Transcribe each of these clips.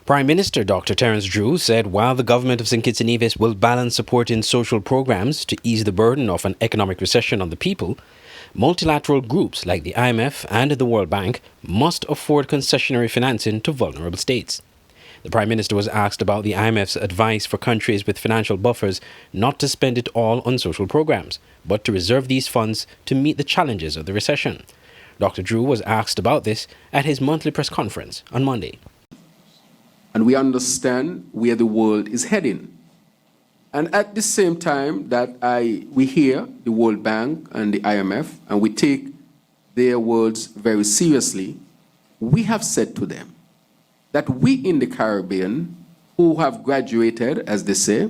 Prime Minister Dr. Terence Drew said while the government of St. Kitts and Nevis will balance supporting social programs to ease the burden of an economic recession on the people, multilateral groups like the IMF and the World Bank must afford concessionary financing to vulnerable states. The Prime Minister was asked about the IMF's advice for countries with financial buffers not to spend it all on social programs, but to reserve these funds to meet the challenges of the recession. Dr. Drew was asked about this at his monthly press conference on Monday. And we understand where the world is heading. And at the same time that we hear the World Bank and the IMF, and we take their words very seriously, we have said to them that we in the Caribbean, who have graduated, as they say,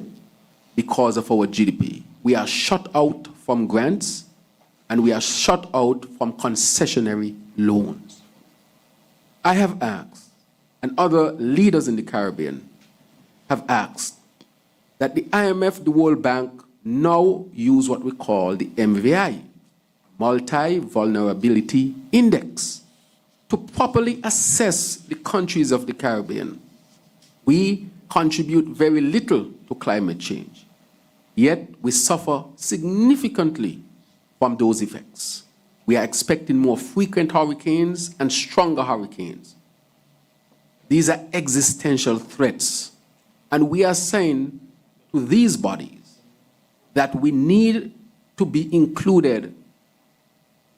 because of our GDP, we are shut out from grants and we are shut out from concessionary loans. I have asked, and other leaders in the Caribbean have asked, that the IMF, the World Bank, now use what we call the MVI, Multi-Vulnerability Index, to properly assess the countries of the Caribbean. We contribute very little to climate change, yet we suffer significantly from those effects. We are expecting more frequent hurricanes and stronger hurricanes. These are existential threats, and we are saying to these bodies that we need to be included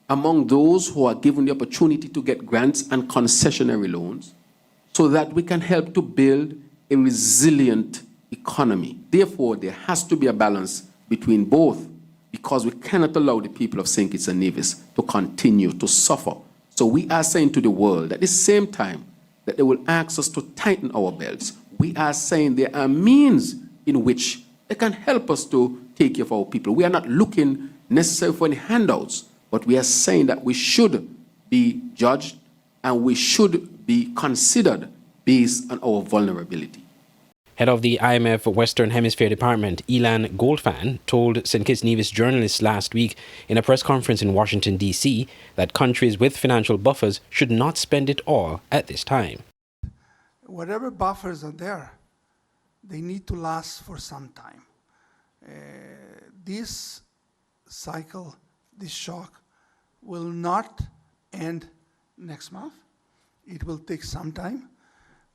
among those who are given the opportunity to get grants and concessionary loans so that we can help to build a resilient economy. Therefore, there has to be a balance between both, because we cannot allow the people of St. Kitts and Nevis to continue to suffer. So we are saying to the world at the same time that they will ask us to tighten our belts. We are saying there are means in which they can help us to take care of our people. We are not looking necessarily for any handouts, but we are saying that we should be judged and we should be considered based on our vulnerability. Head of the IMF Western Hemisphere Department, Elan Goldfan, told St. Kitts Nevis journalists last week in a press conference in Washington, D.C., that countries with financial buffers should not spend it all at this time. Whatever buffers are there, they need to last for some time. This cycle, this shock, will not end next month. It will take some time.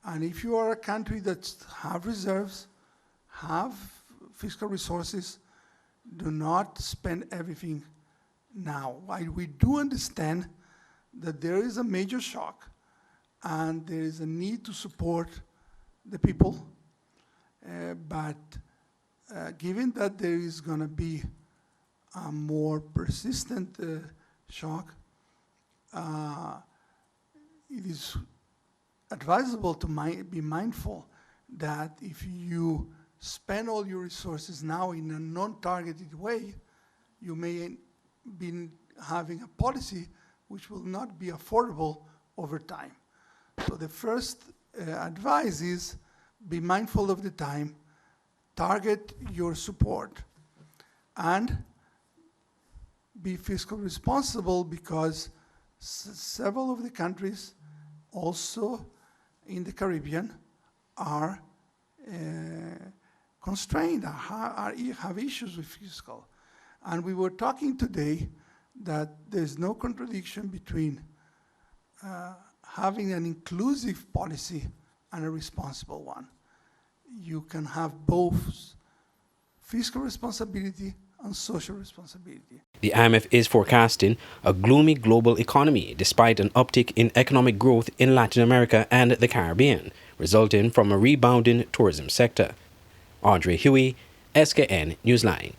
And if you are a country that have reserves, have fiscal resources, do not spend everything now. While we do understand that there is a major shock and there is a need to support the people, but given that there is going to be a more persistent shock, it is advisable to be mindful that if you spend all your resources now in a non-targeted way, you may be having a policy which will not be affordable over time. So the first advice is be mindful of the time, target your support, and be fiscally responsible, because several of the countries also in the Caribbean are constrained, have issues with fiscal. And we were talking today that there's no contradiction between having an inclusive policy and a responsible one. You can have both fiscal responsibility and social responsibility. The IMF is forecasting a gloomy global economy despite an uptick in economic growth in Latin America and the Caribbean, resulting from a rebounding tourism sector. Andre Huey, SKN Newsline.